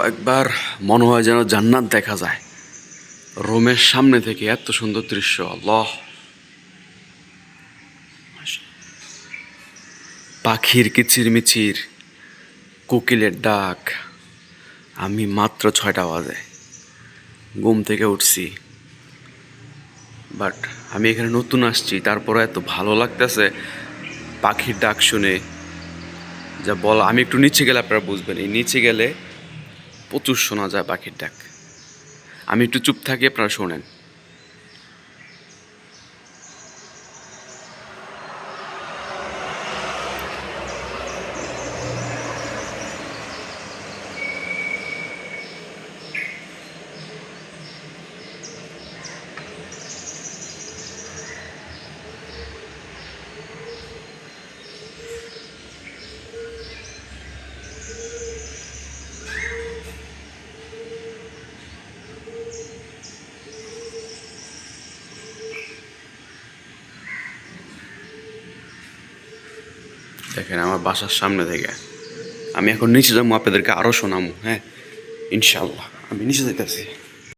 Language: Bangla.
একবার মনে হয় যেন জান্নাত দেখা যায়। রোমের সামনে থেকে এত সুন্দর দৃশ্য, আল্লাহ। পাখির কিচিরমিচির, কোকিলের ডাক। আমি মাত্র 6টা বাজে ঘুম থেকে উঠছি, বাট আমি এখানে নতুন আসছি, তারপরে এত ভালো লাগতেছে পাখির ডাক শুনে। যা বল, আমি একটু নিচে গেলে আপনারা বুঝবেন। এই নিচে গেলে প্রচুর শোনা যায় পাখির ডাক। আমি একটু চুপ থাকি, আপনারা শোনেন। দেখেন আমার বাসার সামনে থেকে। আমি এখন নিচে যাবো, আপনাদেরকে আরও শোনাবো। হ্যাঁ, ইনশাল্লাহ আমি নিচে যাইতেছি।